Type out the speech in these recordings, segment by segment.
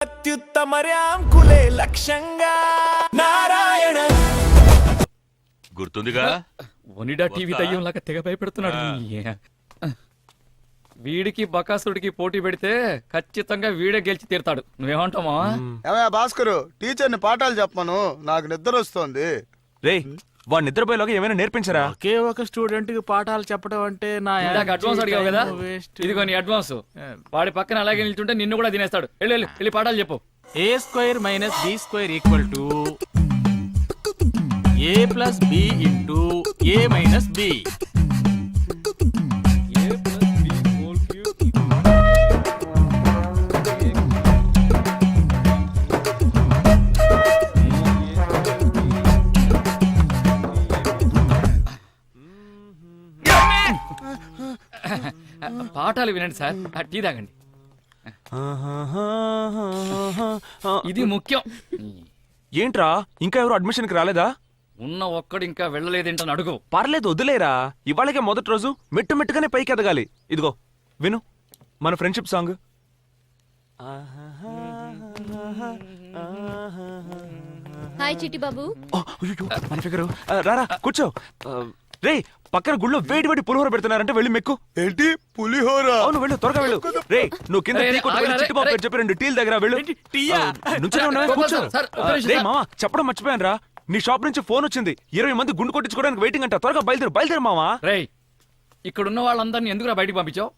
అత్యుత్తమర్యాంకులే లక్ష్యంగా నారాయణ. గుర్తుందిగా ఒనిడా టీవీ దయ్యంలాగా తెగ భయపెడుతున్నాడు. వీడికి బకాసుడికి పోటీ పెడితే ఖచ్చితంగా వీడే గెలిచి తీరుతాడు. నువ్వేమంటావా? భాస్కరు టీచర్ని పాఠాలు చెప్పమను, నాకు నిద్ర వస్తోంది. రే వాడు నిద్రపోయేలాగా ఏమైనా నేర్పించరా? ఒకే ఒక స్టూడెంట్ కి పాఠాలు చెప్పడం అంటే నా అడ్వాన్స్ అడిగావు కదా, ఇదిగో నీ అడ్వాన్స్. వాడి పక్కన అలాగే నిల్చుంటే నిన్ను కూడా తినేస్తాడు. వెళ్ళి పాఠాలు చెప్పు. a² - b² = a + b * a - b. పాఠాలు వినండి సార్, టీ తాగండి. ఇది ముఖ్యం. ఏంట్రా ఇంకా ఎవరు అడ్మిషన్ కి రాలేదా? ఉన్న ఒక్కడు ఇంకా వెళ్ళలేదేంటని అడుగు. పర్లేదు వదిలేరా, ఇవాళకే మొదటి రోజు మెట్టుగానే పైకి ఎదగాలి. ఇదిగో విను మన friendship song. Hi Chitti Babu. మన ఫిగరు రారా కూర్చో. రే పక్కన గుళ్ళో వేడి పులిహోర పెడుతున్నారంటే వెళ్ళి మెక్కు. ఏంటి పులిహోర? అవును వెళ్ళు, త్వరగా వెళ్ళు. రే నువ్వు కింద టీ కొట్టు వెళ్ళి చిట్టి బాబు పేరు చెప్పి 2 టీలు దగ్గర వెళ్ళు. నుంచోనే ఉన్నావే, కూర్చో. రే మావా చెప్పడం మర్చిపోయాను రా, నీ షాప్ నుంచి ఫోన్ వచ్చింది. 20 మంది గుండు కొట్టించుకోవడానికి వెయిటింగ్ అంట. త్వరగా బయలుదేరు మావా. రేయ్ ఇక్కడున్న వాళ్ళందరినీ ఎందుకురా బయటికి పంపించావు?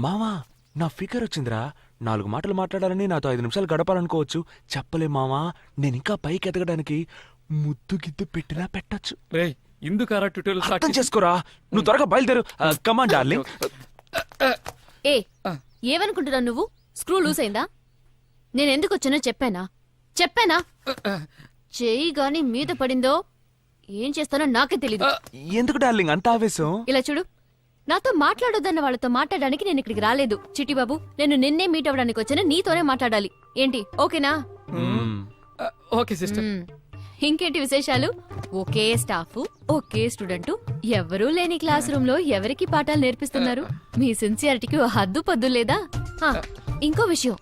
మావా నా ఫిగర్ వచ్చిందిరా, 4 మాటలు మాట్లాడాలని నాతో 5 నిమిషాలు గడపాలనుకోవచ్చు. చెప్పలే మావా, నేను ఇంకా పైకి ఎదగడానికి ముద్దు గిద్దు పెట్టినా పెట్టచ్చు. రేయ్ ఇందుకారా ట్యూటోరియల్ స్టార్ట్ అర్థం చేసుకోరా, నువ్వు త్వరగా బయలుదేరు. Come on darling. ఏ ఏమనుకుంటున్నావు నువ్వు? స్క్రూ లూస్ అయిందా? నేను ఎందుకు వచ్చానో చెప్పానా? చెయ్యి గాని మీద పడిందో ఏం చేస్తానో నాకే తెలీదు. ఎందుకు డార్లింగ్ అంత ఆవేశం? ఇలా చూడు, నాతో మాట్లాడొద్దన్న వాళ్ళతో మాట్లాడడానికి నేను ఇక్కడికి రాలేదు. చిట్టి బాబు, నేను నిన్నే మీట్ అవ్వడానికి వచ్చాను, నీతోనే మాట్లాడాలి. ఏంటి ఓకేనా? Okay sister. ఇంకేంటి విశేషాలు? ఒకే స్టాఫ్, ఒకే స్టూడెంట్, ఎవరూ లేని క్లాస్ రూమ్ లో ఎవరికి పాఠాలు నేర్పిస్తున్నారు? మీ సిన్సియారిటీకి హద్దు పద్దు లేదా? ఇంకో విషయం,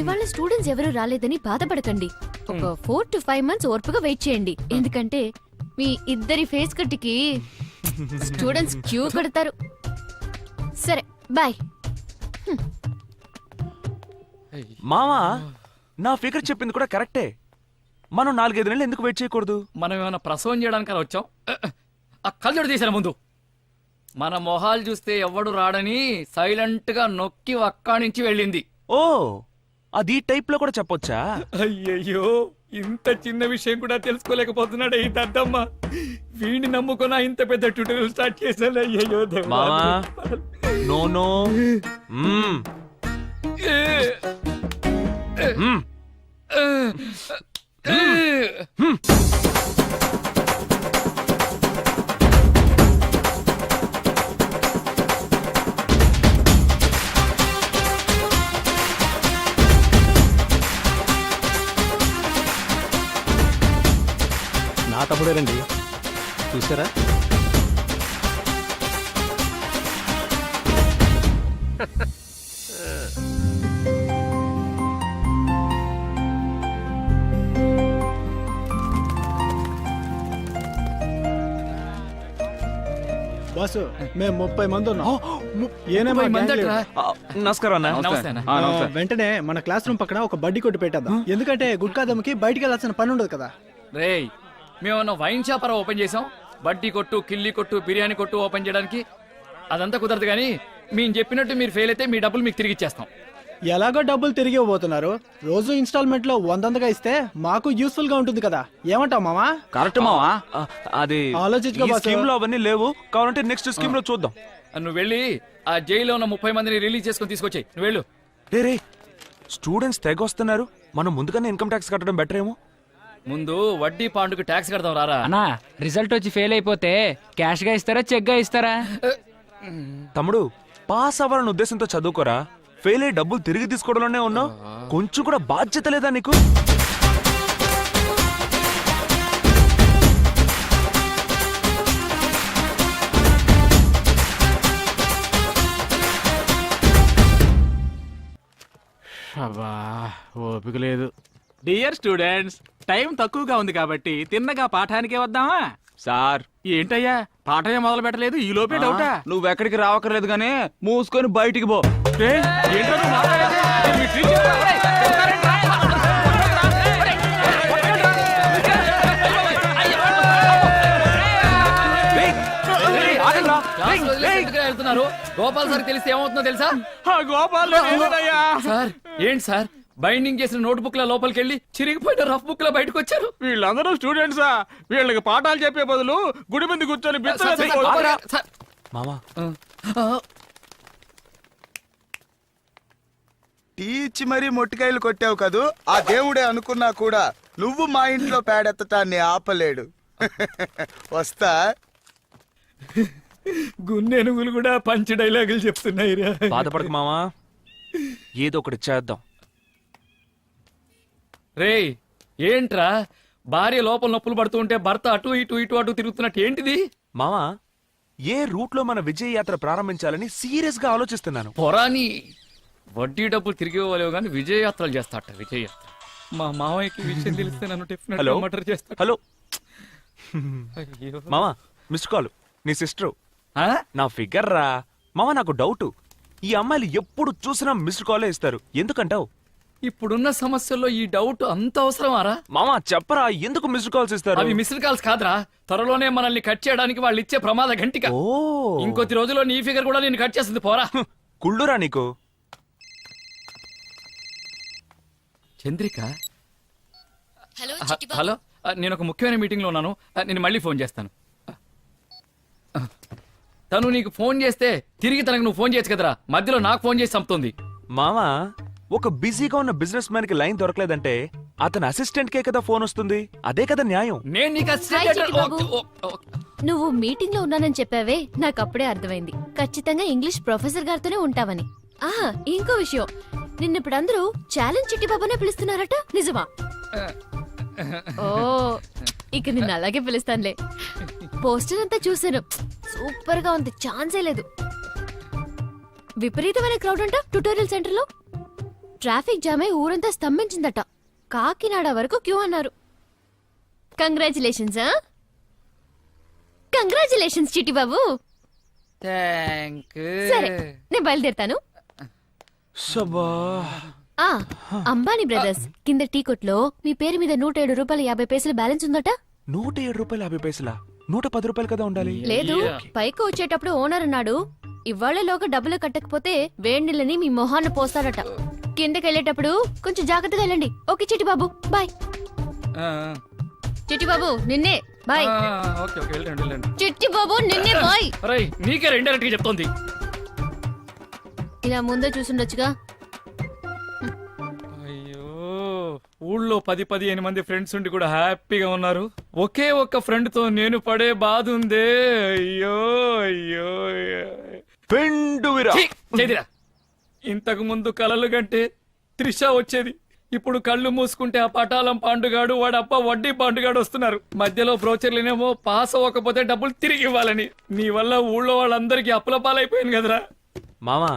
ఇవాళ స్టూడెంట్స్ ఎవరు రాలేదని బాధపడకండి. ఒక 4 to 5 months ఓర్పుగా వెయిట్ చేయండి. ఎందుకంటే మీ ఇద్దరి ఫేస్ కట్టికి స్టూడెంట్స్ క్యూ కడతారు. సరే బాయ్. మావా నా ఫిగర్ చెప్పింది కూడా కరెక్టే. మనం 4-5 నెలలు ఎందుకు వెయిట్ చేయకూడదు? మనం ఏమైనా ప్రసవం చేయడానికి అలా వచ్చాం? ఆ కళ్ళజోడు తీసారా ముందు. మన మొహాలు చూస్తే ఎవడు రాడని సైలెంట్ గా నొక్కి అక్కడి నుంచి వెళ్ళింది. ఓ అది టైప్ లో కూడా చెప్పొచ్చా? అయ్యయ్యో ఇంత చిన్న విషయం కూడా తెలుసుకోలేకపోతున్నాడు ఈ దద్దమ్మ. వీడిని నమ్ముకున్నా ఇంత పెద్ద ట్యూటోరియల్ స్టార్ట్ చేశాను. అయ్యయ్యో మావా నో నో. నా తమ్ముడేనండి, చూసారా? బాసు మేము 30 మంది ఉన్నాం. నమస్కారం అన్న. వెంటనే మన క్లాస్ రూమ్ పక్కన ఒక బడ్డీ కొట్టు పెట్టేద్దాం. ఎందుకంటే గుడ్కాదమ్మకి బయటికి వెళ్ళాల్సిన పని ఉండదు కదా. రేయ్ మేమన్నా వైన్ షాపరా ఓపెన్ చేసాం? బడ్డీ కొట్టు, కిల్లి కొట్టు, బిర్యానీ కొట్టు ఓపెన్ చేయడానికి అదంతా కుదరదు. కానీ మేము చెప్పినట్టు మీరు ఫెయిల్ అయితే మీ డబ్బులు మీకు తిరిగి ఇచ్చేస్తాం. ఎలాగో డబ్బులు తిరిగి ఇవ్వబోతున్నారు, రోజు ఇన్స్టాల్మెంట్ లో 100 ఇస్తే మాకు యూస్ఫుల్ గా ఉంటుంది కదా. ఏమంటావు మామా? కరెక్ట్ మావా. అది ఆలోచించుకో బాసు. స్కీమ్ లో అవన్నీ లేవు, కావాలంటే నెక్స్ట్ స్కీమ్ లో చూద్దాం. నువ్వు వెళ్ళి ఆ జైల్లో ఉన్న 30 మందిని రిలీజ్ చేసుకొని తీసుకొచ్చాయి. నువ్వు వెళ్ళు. రే స్టూడెంట్స్ తెగ వస్తున్నారు, మనం ముందుగానే ఇన్కమ్ ట్యాక్స్ కట్టడం బెటర్ ఏమో. ముందు వడ్డీ పాండుకు ట్యాక్స్ కడదాం రారా. అన్నా రిజల్ట్ వచ్చి ఫెయిల్ అయిపోతే క్యాష్ గా ఇస్తారా, చెక్ గా ఇస్తారా? తమ్ముడు పాస్ అవ్వాలన్న ఉద్దేశంతో చదువుకోరా, ఫెయిల్ అయ్యి డబ్బులు తిరిగి తీసుకోవడంలోనే ఉన్నావు. కొంచెం కూడా బాధ్యత లేదా నీకు? అబ్బా ఓపిక లేదు. డియర్ స్టూడెంట్స్, టైం తక్కువగా ఉంది కాబట్టి తిన్నగా పాఠానికే వద్దామా? సార్ ఏంటయ్యా పాఠమే మొదలు పెట్టలేదు, ఈ లోపే డౌటా? నువ్వెక్కడికి రావక్కర్లేదు గానీ మూసుకొని బయటికి పో. ఏయ్, ఏంట్రా నువ్వు మాట్లాడేది? నేను మీ టీచర్రా. ఒరేయ్, చెప్తారేంట్రా? క్లాసులో ఎందుకురా వెళ్తున్నారు? గోపాల్ సార్ తెలిస్తే ఏమవుతుందో తెలుసా? ఆ గోపాల్ నేనేనయ్యా. సార్ ఏంటి సార్ బైండింగ్ చేసిన నోట్ బుక్ ల లోపలికి వెళ్ళి చిరిగిపోయిన రఫ్ బుక్ లో బయటకు వచ్చారు? వీళ్ళందరూ స్టూడెంట్సా? వీళ్ళకి పాఠాలు చెప్పే బదులు గుడి ముందు కూర్చొని సార్, సార్, సార్, సార్. మామా టీ ఇచ్చి మరీ మొట్టికాయలు కొట్టావు కదూ, ఆ దేవుడే అనుకున్నా కూడా నువ్వు మా ఇంట్లో పేడెత్తటాన్ని ఆపలేడు. వస్తా. గున్నెనుగులు కూడా పంచి డైలాగులు చెప్తున్నాయి. బాధపడకు మామా, ఏదో ఒకటి చేద్దాం. రేయ్ ఏంట్రా భార్య లోపల నొప్పులు పడుతూ ఉంటే భర్త అటు ఇటు ఇటు అటు తిరుగుతున్నట్టు ఏంటిది? మామా ఏ రూట్ లో మన విజయ యాత్ర ప్రారంభించాలని సీరియస్ గా ఆలోచిస్తున్నాను. పొరాని వడ్డీ డబ్బులు తిరిగి ఇవ్వలేవు కానీ విజయయాత్రలు చేస్తాట. విజయయాత్ర మా మామయ్యకి విషయం తెలిస్తే నన్ను డెఫినెట్ హలో మర్డర్ చేస్తాడు. హలో అయ్యో. మామా మిస్డ్ కాల్, నీ సిస్టర్. ఆ? నా ఫిగర్ రా మామా. నాకు డౌట్, ఈ అమ్మాయిలు ఎప్పుడు చూసినా మిస్డ్ కాలే ఇస్తారు, ఎందుకంటావు? ఇప్పుడున్న సమస్యల్లో ఈ డౌట్ అంత అవసరమారా? మామా చెప్పరా, ఎందుకు మిస్డ్ కాల్స్ ఇస్తారు? అవి మిస్డ్ కాల్స్ కాదురా, త్వరలోనే మనల్ని కట్ చేయడానికి వాళ్ళు ఇచ్చే ప్రమాద గంటిక. ఓ ఇంకొద్ది రోజుల్లో నీ ఫిగర్ కూడా నేను కట్ చేస్తుంది. పోరా. కుళ్ళురా నీకు. హలో హలో నేను ఒక ముఖ్యమైన మీటింగ్ లో ఉన్నాను. నేను మళ్ళీ ఫోన్ చేస్తాను. తను నీకు ఫోన్ చేస్తే తిరిగి తనకు నువ్వు ఫోన్ చేయొచ్చు కదరా, మధ్యలో నాకు ఫోన్ చేసి చంపుతుంది. మామా ఒక బిజీగా ఉన్న బిజినెస్ మ్యాన్ కి లైన్ దొరకలేదంటే అతని అసిస్టెంట్ కే కదా ఫోన్ వస్తుంది, అదే కదా న్యాయం. నేను నీకు హాయ్ చిట్టి బాబు. నువ్వు మీటింగ్ లో ఉన్నానని చెప్పావే, నాకు అప్పుడే అర్థమైంది. ఖచ్చితంగా ఇంగ్లీష్ ప్రొఫెసర్ గారితోనే ఉంటావని. ఆహా, ఇంకో విషయం, నిన్నిప్పుడు అందరూ ఛాలెంజ్ చిట్టి బాబునే పిలుస్తున్నారట, నిజమా? ఓ, ఇక నిన్ను అలాగే పిలుస్తానులే. పోస్టర్ అంతా చూసాను, సూపర్ గా ఉంది, ఛాన్సే లేదు. విపరీతమైన క్రౌడ్ అంట ట్యుటోరియల్ సెంటర్ లో. ట్రాఫిక్ జామ్ అయి ఊరంతా స్తంభించిందట. కాకినాడ వరకు క్యూ అన్నారు. కంగ్రాచులేషన్స్. కంగ్రాచులేషన్స్ చిట్టి బాబు. సరే, నేను బయలుదేరుతాను. ఆ, అంబానీ బ్రదర్స్ కింద టీ కొట్లో మీ పేరు మీద 107 రూపాయలు 50 పైసలు బ్యాలెన్స్ ఉందట. 107 రూపాయలు 50 పైసలా? 110 రూపాయలు కదా ఉండాలి. లేదు, పైకి వచ్చేటప్పుడు ఓనర్ అన్నాడు, ఇవాళలోగా డబ్బులు కట్టకపోతే వేడి నీళ్ళని మీ మొహాన్న పోస్తాడట. కిందకెళ్ళేటప్పుడు కొంచెం జాగ్రత్తగా వెళ్ళండి. Okay Chitti Babu, bye. చిట్టి బాబు నిన్నే బాయ్. ఓకే ఓకే వెళ్ళండి వెళ్ళండి. చిట్టి బాబు నిన్నే బాయ్. రేయ్ నీకే ఇండైరెక్ట్ గా చెప్తోంది. ఇలా ముందే చూసుండొచ్చుగా. అయ్యో, ఊళ్ళో 10-15 మంది ఫ్రెండ్స్ ఉండి కూడా హ్యాపీగా ఉన్నారు. ఒకే ఒక్క ఫ్రెండ్ తో నేను పడే బాధ ఉందే. అయ్యో అయ్యో పెండువిరా. ఛీ, చేదిరా. ఇంతకు ముందు కలలు కంటే త్రిష వచ్చేది, ఇప్పుడు కళ్ళు మూసుకుంటే ఆ పటాలం పాండుగాడు వాడు అప్ప వడ్డీ పాండుగాడు వస్తున్నారు. మధ్యలో బ్రోచర్లేనేమో పాస్ అవ్వకపోతే డబ్బులు తిరిగి ఇవ్వాలని. నీ వల్ల ఊళ్ళో వాళ్ళందరికీ అప్పుల పాలైపోయింది కదరా. మామా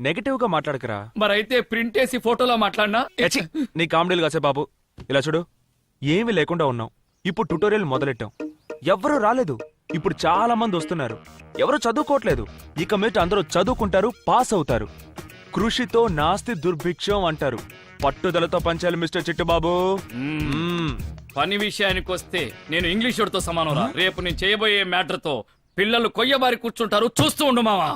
నెగటివ్ గా మాట్లాడకరా. మరైతే ప్రింట్ వేసి ఫోటోలో మాట్లాడినా? ఛీ, నీ కామెడీలు కాసే బాబు. ఇలా చూడు, ఏమీ లేకుండా ఉన్నాం. ఇప్పుడు ట్యుటోరియల్ మొదలెట్టాం, ఎవ్వరూ రాలేదు. ఇప్పుడు చాలా మంది వస్తున్నారు, ఎవరు చదువుకోవట్లేదు. ఇక మీద అందరూ చదువుకుంటారు, పాస్ అవుతారు. కృషితో నాస్తి దుర్భిక్షం అంటారు. పట్టుదలతో పంచాలి మిస్టర్ చిట్టుబాబు. పని విషయానికి వస్తే నేను ఇంగ్లీష్ వాడితో సమానం. రేపు నేను చేయబోయే మ్యాటర్ తో పిల్లలు కొయ్యబారి కూర్చుంటారు, చూస్తూ ఉండు మావా.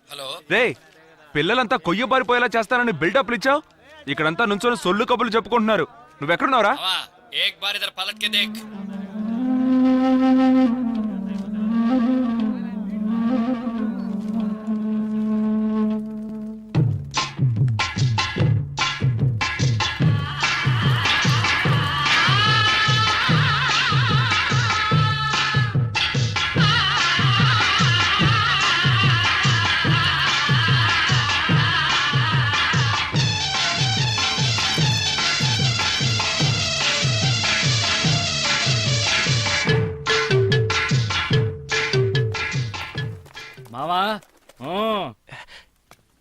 హలో రే, పిల్లలంతా కొయ్యబారిపోయేలా చేస్తానని బిల్డప్లు ఇచ్చావు. ఇక్కడంతా నుంచొని సొల్లు కబుర్లు చెప్పుకుంటున్నారు. నువ్వెక్కడున్నావురా? ఏక్ బార్ ఇధర్ పలట్ కే దేఖ్.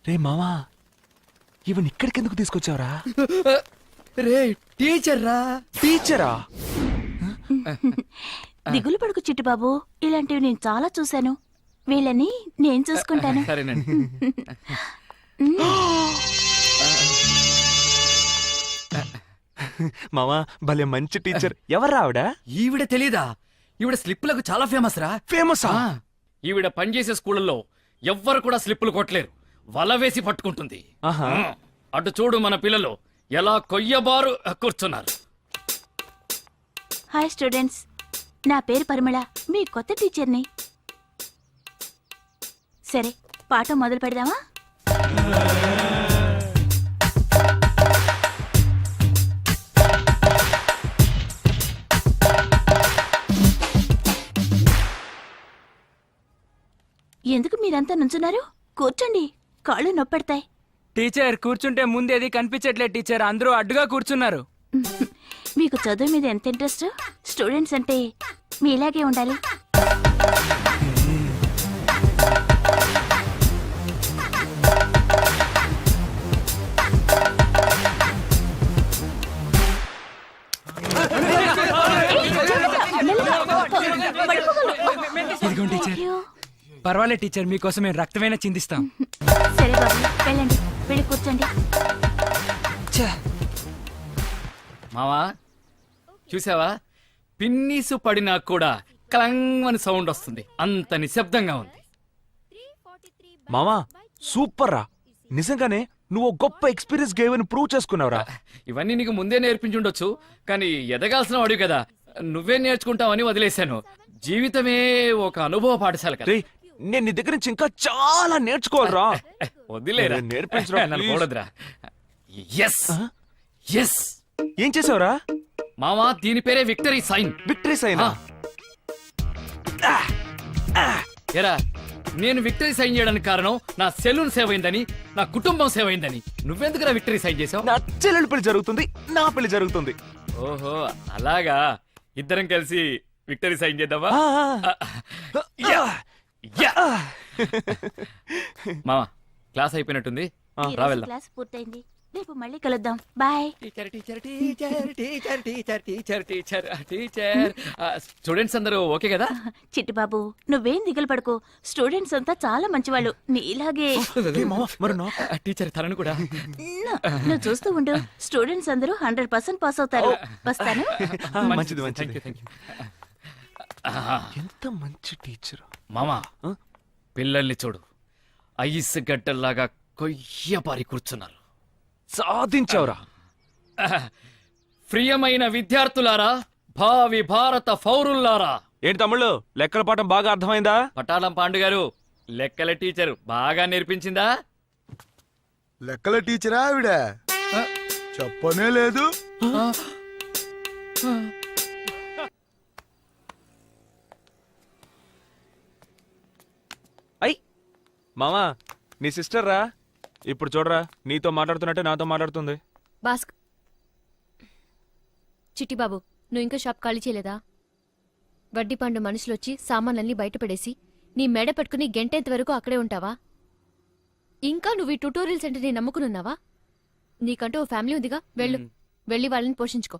రే మావా ఇవన్ ఇక్కడికి ఎందుకు తీసుకొచ్చావురా? రే టీచర్ రా. టీచరా? దిగులు పడుకు చిట్టుబాబు, ఇలాంటివి నేను చాలా చూశాను. వీళ్ళని నేను చూసుకుంటాను. సరేనండి. మావా భలే మంచి టీచర్. ఎవరా ఆవిడ? ఈవిడ తెలీదా? ఈవిడ స్లిప్పులకు చాలా ఫేమస్ రా. ఫేమసా? ఈవిడ పనిచేసే స్కూళ్ళల్లో ఎవ్వరు కూడా స్లిప్పులు కొట్టలేరు, వల వేసి పట్టుకుంటుంది. ఆహా. అటు చూడు మన పిల్లలు ఎలా కొయ్యబారు కూర్చున్నారు. హాయ్ స్టూడెంట్స్, నా పేరు పరిమళ, మీ కొత్త టీచర్ని. సరే, పాఠం మొదలు పెడదామా? ఎందుకు మీరంతా నుంచున్నారు? కూర్చోండి, కాళ్ళు నొప్పెడతాయి. టీచర్ కూర్చుంటే ముందేది కనిపించట్లేదు టీచర్, అందరూ అడ్డుగా కూర్చున్నారు. మీకు చదువు మీద ఎంత ఇంట్రెస్ట్? స్టూడెంట్స్ అంటే మీలాగే ఉండాలి. ఇదిగోండి టీచర్. అయ్యో. పర్వాలేదు టీచర్, మీకోసం మేము రక్తమైనా చిందిస్తాం. సరే బాబు, వెళ్ళండి, వెళ్ళి కూర్చోండి. మావా చూసావా, పిన్నీసు పడినా కూడా క్లంగ్ సౌండ్ వస్తుంది, అంత నిశ్శబ్దంగా ఉంది. మావా సూపర్ రా. నిజంగానే నువ్వు గొప్ప ఎక్స్పీరియన్స్ గేవని ప్రూవ్ చేసుకున్నావురా. ఇవన్నీ నీకు ముందే నేర్పించుండొచ్చు, కానీ ఎదగాల్సిన వాడివి కదా, నువ్వే నేర్చుకుంటావని వదిలేశాను. జీవితమే ఒక అనుభవ పాఠశాల కదా. రే నేను నీ దగ్గర నుంచి ఇంకా చాలా నేర్చుకోవాలరా. వదిలేరా, నేర్పించరా, నన్ను please. చూడదురా. ఎస్ ఎస్ ఏం చేసావురా? మావా, దీని పేరే విక్టరీ సైన్. విక్టరీ సైనా? ఎరా, నేను విక్టరీ సైన్ చేయడానికి కారణం నా సెలూన్ సేవ్ అయిందని, నా కుటుంబం సేవ్ అయిందని. నువ్వెందుకురా విక్టరీ సైన్ చేసావు? నా చెల్లెలి పెళ్లి జరుగుతుంది, నా పెళ్లి జరుగుతుంది. ఓహో అలాగా, ఇద్దరం కలిసి విక్టరీ సైన్ చేద్దామా? Yeah, yeah. మావా, క్లాస్ అయిపోయినట్టుంది, ఈ రా రోజు వెళ్దాం. క్లాస్ పూర్తయింది, రేపు మళ్ళీ కలుద్దాం. Bye. Teacher teacher teacher teacher teacher teacher teacher teacher. Students అందరూ ఓకే కదా? చిట్టుబాబు, నువ్వేం దిగులు పడకు, స్టూడెంట్స్ అంతా చాలా మంచివాళ్ళు, నీలాగే. మరి నా టీచర్ తనను కూడా. నువ్వు చూస్తూ ఉండు, స్టూడెంట్స్ అందరూ 100% పాస్ అవుతారు. వస్తాను. మంచిది మంచిది. Thank you. ఎంత మంచి టీచర్. మామా, పిల్లల్ని చూడు, ఐస్ గడ్డల్లాగా కొయ్యపారి కూర్చున్నారు. సాధించావురా. ప్రియమైన విద్యార్థులారా, భావి భారత పౌరుల్లారా. ఏంటి తమ్ముళ్ళు, లెక్కల పాఠం బాగా అర్థమైందా? పటాలం పాండు గారు, లెక్కల టీచర్ బాగా నేర్పించిందా? లెక్కల టీచరా ఆవిడ? చెప్పనే లేదు. అయ్ మామా, నీ సిస్టర్ రా. ఇప్పుడు చూడరా, నీతో మాట్లాడుతున్నట్టే నాతో మాట్లాడుతుంది. బాస్క్ చిట్టిబాబు, నువ్వు ఇంకా షాప్ ఖాళీ చేయలేదా? వడ్డీ పండు మనుషులొచ్చి సామాన్లన్నీ బయటపడేసి నీ మెడ పట్టుకుని గంటేంత వరకు అక్కడే ఉంటావా? ఇంకా నువ్వు ఈ ట్యూటోరియల్ సెంటర్ని నమ్ముకునున్నావా? నీకంటూ ఓ ఫ్యామిలీ ఉందిగా, వెళ్ళు, వెళ్ళి వాళ్ళని పోషించుకో.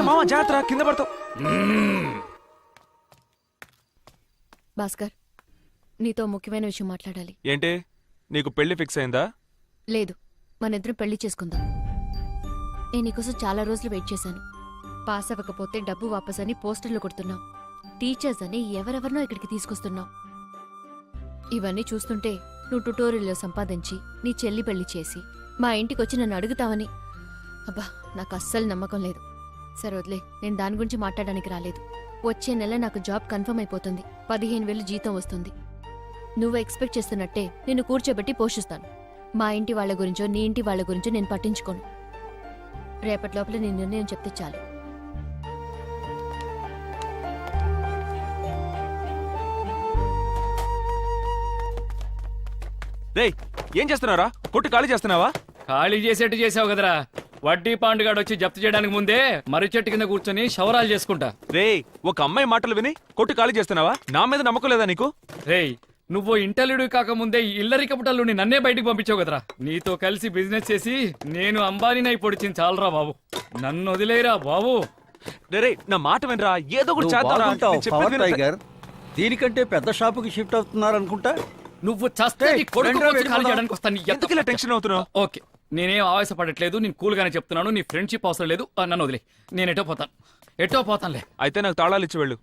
మామా జాగ్రత్త, కింద పడతావు. భాస్కర్, నీతో ముఖ్యమైన విషయం మాట్లాడాలి. ఏంటి, నీకు పెళ్లి ఫిక్స్ అయిందా? లేదు, మనిద్దరం పెళ్లి చేసుకుందాం. నేను నీకోసం చాలా రోజులు వెయిట్ చేశాను. పాస్ అవ్వకపోతే డబ్బు వాపస్ అని పోస్టర్లు కొడుతున్నావు, టీచర్స్ అని ఎవరెవరినో ఇక్కడికి తీసుకొస్తున్నావు. ఇవన్నీ చూస్తుంటే నువ్వు ట్యుటోరియల్లో సంపాదించి నీ చెల్లి పెళ్లి చేసి మా ఇంటికొచ్చి నన్ను అడుగుతావని అబ్బా, నాకు అస్సలు నమ్మకం లేదు. సరే వదిలే, నేను దాని గురించి మాట్లాడడానికి రాలేదు. వచ్చే నెల నాకు జాబ్ కన్ఫర్మ్ అయిపోతుంది, 15,000 జీతం వస్తుంది. నువ్వు ఎక్స్పెక్ట్ చేస్తున్నట్టే నిన్ను కూర్చోబెట్టి పోషిస్తాను. మా ఇంటి వాళ్ళ గురించో నీ ఇంటి వాళ్ళ గురించో నేను పట్టించుకోను. రేపటి లోపల నీ నిర్ణయం చెప్తే చాలు. రేయ్, ఏం చేస్తున్నారా? కొట్టు ఖాళీ చేస్తున్నావా? ఖాళీ చేసేట్టు చేసావు కదరా. వడ్డీ పాండుగాడు వచ్చి జప్తు చేయడానికి ముందే మర్రి చెట్టు కింద కూర్చొని శవరాలు చేసుకుంటా. రేయ్, ఒక అమ్మాయి మాటలు విని కొట్టు ఖాళీ చేస్తున్నావా? నా మీద నమ్మకం లేదా నీకు? రేయ్, నువ్వు ఇంటర్వ్యూ కాకముందే ఈ ఇల్లరి కపటలు నన్నే బయటికి పంపించావు కదరా. నీతో కలిసి బిజినెస్ చేసి నేను అంబానీని అయి పొడిచింది చాలరా బాబు. నన్ను వదిలేరా బాబు. రే నా మాట వినరా, ఏదో ఒకటి చేద్దాంరా. నేను చెప్పేది విను. టైగర్ దీనికంటే పెద్ద షాపుకి షిఫ్ట్ అవుతున్నారు అనుకుంటా. నువ్వు చస్తే నీ కొడుకు వచ్చి ఖాళీ చేయడానికి వస్తాను. ఎందుకు ఇలా టెన్షన్ అవుతున్నావు? ఓకే, నేనేం ఆవేశపడట్లేదు. నేను కూల్ గానే చెప్తున్నాను. నీ ఫ్రెండ్షిప్ అవసరం లేదు. నన్ను వదిలే, నేను ఎటో పోతానులే. అయితే నాకు తాళాలు ఇచ్చి వెళ్ళు.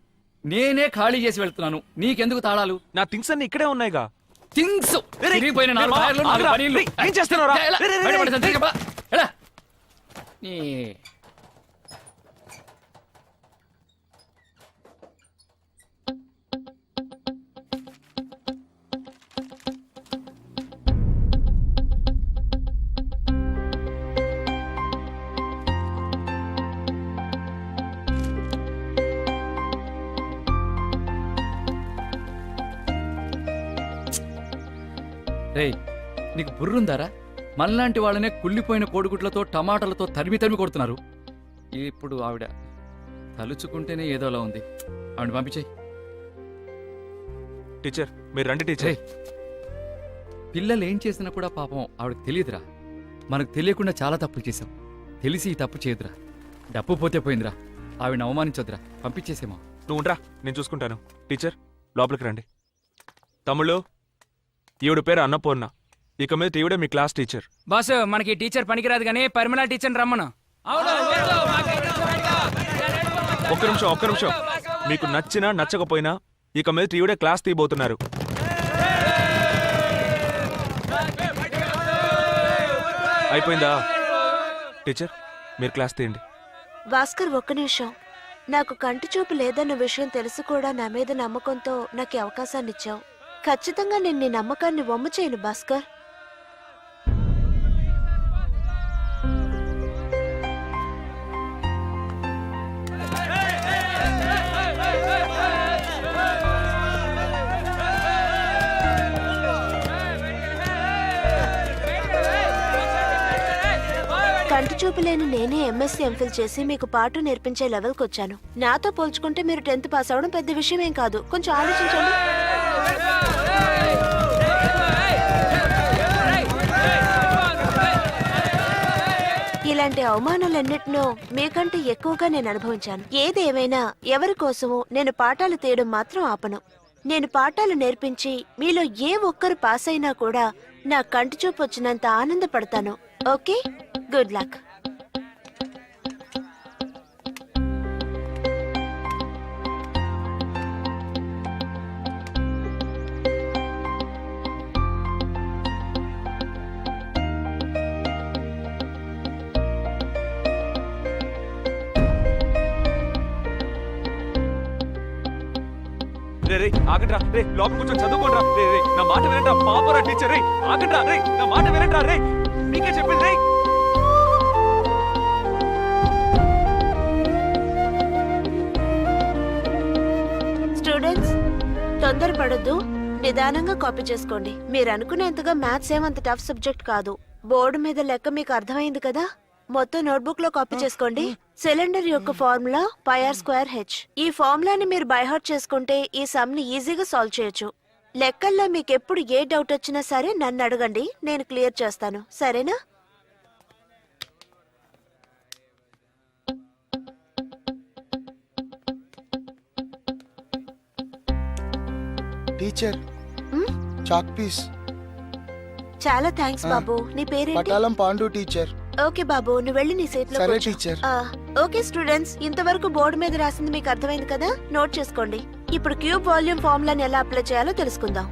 నేనే ఖాళీ చేసి వెళ్తున్నాను. నీకెందుకు తాళాలు? నా థింగ్స్ అన్ని ఇక్కడే ఉన్నాయిగా. థింగ్స్ తిరిగిపోయిన నాలుగు రే, టైర్లు, నాలుగు ఆగ్రా. పనీళ్ళు. రే, ఏం చేస్తున్నావురా? ఎలా? రే, రే, రే, బయటపడేసా, రే. తిరిగి పద. ఎలా? నీ- రేయ్, నీకు బుర్రుందారా? మనలాంటి వాళ్ళనే కుళ్ళిపోయిన కోడిగుడ్లతో టమాటాలతో తరిమి కొడుతున్నారు. ఇప్పుడు ఆవిడ తలుచుకుంటేనే ఏదోలా ఉంది. ఆవిడ పంపించేయి. టీచర్ మీరు రండి టీచర్. పిల్లలు ఏం చేసినా కూడా పాపం ఆవిడకి తెలియదురా. మనకు తెలియకుండా చాలా తప్పులు చేశాం. తెలిసి ఈ తప్పు చేయదురా. డబ్బు పోతే పోయిందిరా. ఆవిడ అవమానించొద్దురా. పంపించేసేమా. నువ్వు ఉండరా, నేను చూసుకుంటాను. టీచర్ లోపలికి రండి. తమ్ముళ్ళు, ఈవిడ పేరు అన్నపూర్ణ. ఇక మీద ఈవిడే మీ క్లాస్ టీచర్. బాస్ మనకి టీచర్ పనికిరాదు కానీ పరిమళ టీచర్ రమ్మను. ఒక్క నిమిషం. మీకు నచ్చినా నచ్చకపోయినా ఇక మీద ఈవిడే క్లాస్ తీయబోతున్నారు. అయిపోయిందా? టీచర్ మీరు క్లాస్ తీయండి. భాస్కర్, ఒక్క నిమిషం. నాకు కంటి చూపు లేదన్న విషయం తెలుసు కూడా నా మీద నమ్మకంతో నాకు ఈ అవకాశాన్ని ఇచ్చావు. ఖచ్చితంగా నేను నీ నమ్మకాన్ని వమ్ము చేయను భాస్కర్. కంటి చూపు లేని నేనే ఎంఎస్సీ ఎంఫిల్ చేసి మీకు పాటు నేర్పించే లెవెల్కి వచ్చాను. నాతో పోల్చుకుంటే మీరు 10th పాస్ అవడం పెద్ద విషయం ఏం కాదు. కొంచెం ఆలోచించండి. ఇలాంటి అవమానాలన్నిటినో మీకంటే ఎక్కువగా నేను అనుభవించాను. ఏది ఏమైనా ఎవరి కోసమో నేను పాఠాలు తీయడం మాత్రం ఆపను. నేను పాఠాలు నేర్పించి మీలో ఏ ఒక్కరు పాస్ అయినా కూడా నా కంటి చూపు వచ్చినంత ఆనందపడతాను. Okay, good luck. రే ఆగండ్రా. రే లోపల కూర్చొని చదువుకోండిరా. రే నా మాట వినండి. పాపరా టీచర్. రే ఆగండ్రా. రే నా మాట వినండి. రే మీకే చెప్పింది. రే స్టూడెంట్స్, తొందరపడొద్దు. నిదానంగా కాపీ చేసుకోండి. మీరు అనుకునేంతగా మ్యాథ్స్ ఏమంత టఫ్ సబ్జెక్ట్ కాదు. బోర్డు మీద లెక్క మీకు అర్థమైంది కదా. మొత్తం నోట్బుక్ లో కాపీ చేసుకోండి. సిలిండర్ యొక్క ఫార్ములా πr²h. ఈ ఫార్ములాని మీరు బైహార్ట్ చేసుకుంటే ఈ సమ్ ని ఈజీగా సాల్వ్ చేయొచ్చు. లెక్కల్లో మీకు ఎప్పుడు ఏ డౌట్ వచ్చినా సరే నన్ను అడగండి, నేను క్లియర్ చేస్తాను. సరేనా? Teacher chalk piece. చాలా థ్యాంక్స్ బాబు. నీ పేరేంటి? పటాలం పాండు టీచర్. ఓకే బాబు, నువ్వు వెళ్ళి నీ సీట్ లో సరే కూర్చో. టీచర్. ఓకే స్టూడెంట్స్, ఇంతవరకు బోర్డు మీద రాసింది మీకు అర్థమైంది కదా. నోట్ చేసుకోండి. ఇప్పుడు క్యూబ్ వాల్యూమ్ ఫార్ములాని ఎలా అప్లై చేయాలో తెలుసుకుందాం.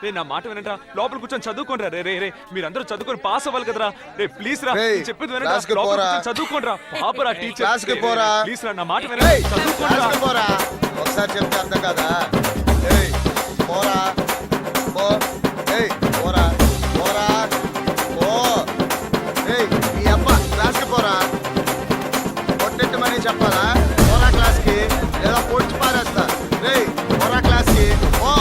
రే నా మాట వినండి. లోపల కూర్చొని చదువుకోండిరా. రే రే రే మీరందరూ చదువుకొని పాస్ అవ్వాలి కదరా. రే ప్లీజ్ రా, రేయ్, నేను చెప్పేది వినండి. క్లాస్కి లోపల పోరా. కూర్చొని చదువుకోండిరా. పాపరా టీచర్. క్లాస్కి పోరా. ప్లీజ్ రా, నా మాట వినండి. చదువుకోండిరా. క్లాస్కి పోరా. ఒకసారి చెప్తే అర్థం కదా. ఏయ్ పోరా. పో. ఏయ్ పోరా. పోరా. పో. ఏయ్ ఈ అబ్బ క్లాస్కి పోరా. కొట్టెట్టమని చెప్పాలా? పోరా క్లాస్కి, లేదా పొడిచి పారేస్తా. ఏయ్ పోరా క్లాస్కి. పో.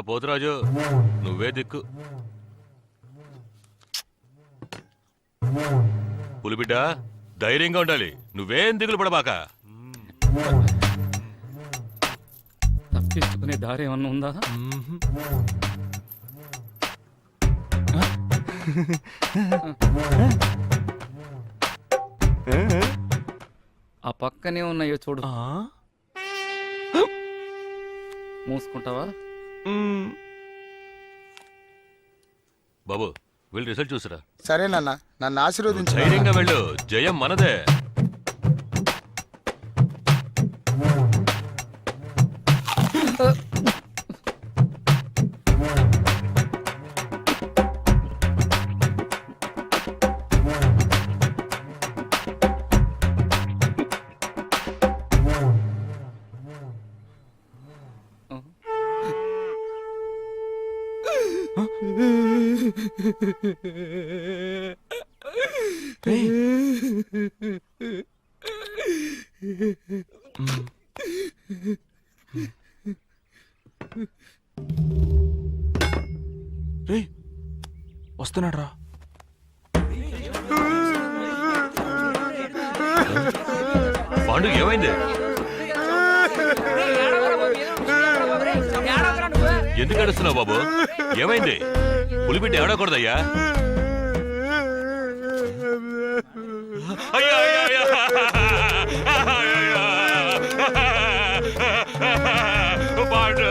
పోతురాజు నువ్వే దిక్కు. పులిబిడ్డ ధైర్యంగా ఉండాలి, నువ్వేం దిగులు పడబాక. తప్పించుకునే దారి ఏమన్నా ఉందా? ఆ పక్కనే ఉన్నాయో చూడు. మూసుకుంటావా? బాబు వెళ్ళి రిజల్ట్ చూసిరా. సరేనన్నా, నన్ను ఆశీర్వదించు. ధైర్యంగా వెళ్ళు, జయం మనదే. రేయ్ వస్తున్నాడు రా. పాండు ఏమైంది? ఎందుకు ఏడుస్తున్నావు బాబు? ఏమైంది? పులిబిడ్డ ఏడకూడదయ్యా. అయ్యో అయ్యో అయ్యో. పాండు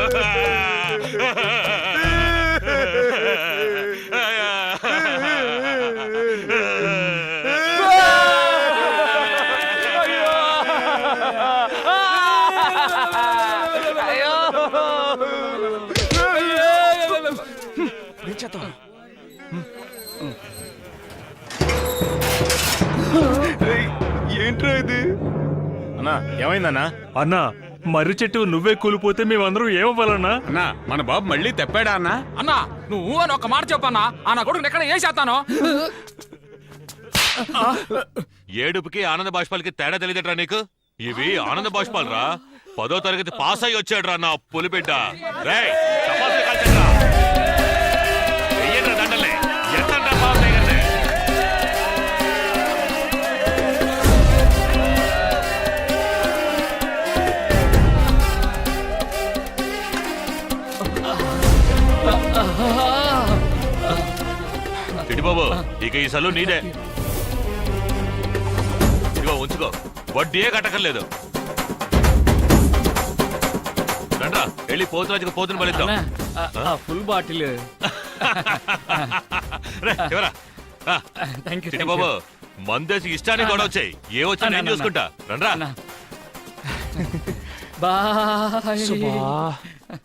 ఏంట్రా ఇది? అన్నా ఏమైందన్నా? అన్నా మర్రి చెట్టు నువ్వే కూలిపోతే మేమందరం ఏమవ్వాలన్నా? అన్నా మన బాబు మళ్ళీ తెప్పాడా అన్నా? అన్నా నువ్వు అని ఒక మాట చెప్పన్నా, ఆ నా కొడుకు ఎక్కడ వేసేస్తాను. ఏడుపుకి ఆనంద బాష్పాలకి తేడా తెలియదట్రా నీకు? ఇవి ఆనంద బాష్పాలు రా. 10వ తరగతి పాస్ అయ్యి వచ్చాడు రా నా పులిబిడ్డ. రేయ్, చపాతీలు కాల్చండ్రా. వెయ్యండ్రా దండల్ని. ఎత్తండ్రా బాబు దగ్గరనే. ఇటు బాబు, ఇక ఈ సలు నీదే. ఇదిగో ఉంచుకో, వడ్డీయే కట్టకర్లేదు. రండ్రా వెళ్ళి పోతురాజుకు పోతుని బలిద్దాం. Full bottle. ఇటు బాబు, మందేసి ఇష్టానికి గొడవ వచ్చాయి. ఏ వచ్చా నేను చూసుకుంటా. రండ్రా.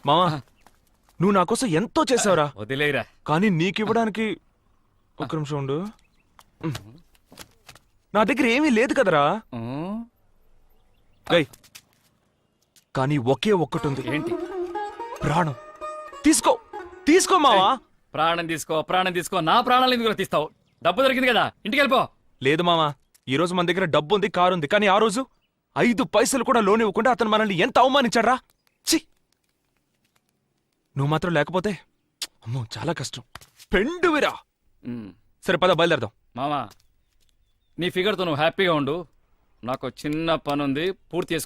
మామా నువ్వు నా కోసం ఎంతో చేసావురా. వదిలేరా. కానీ నీకివ్వడానికి ఒక నిమిషం ఉండు. నా దగ్గర ఏమీ లేదు కదరా. కానీ ఒకే ఒక్కటి ఏంటి? ప్రాణం. తీసుకో తీసుకో మావా. ప్రాణం తీసుకో, ప్రాణం తీసుకో. నా ప్రాణాలు ఎందుకు తీస్తావు? డబ్బు దొరికింది కదా, ఇంటికి వెళ్ళిపో. లేదు మావా, ఈ రోజు మన దగ్గర డబ్బు ఉంది, కారు ఉంది, కానీ ఆ రోజు 5 పైసలు కూడా లోన్ ఇవ్వకుండా అతను మనల్ని ఎంత అవమానించాడ్రా. ఛీ, నువ్వు మాత్రం లేకపోతే అమ్మో చాలా కష్టం. పెండువిరా. సరే పద బయలుదేరదాం. మామా నీ ఫిగర్తో నువ్వు హ్యాపీగా ఉండు. నాకు చిన్న పని ఉంది, పూర్తి చేసుకుని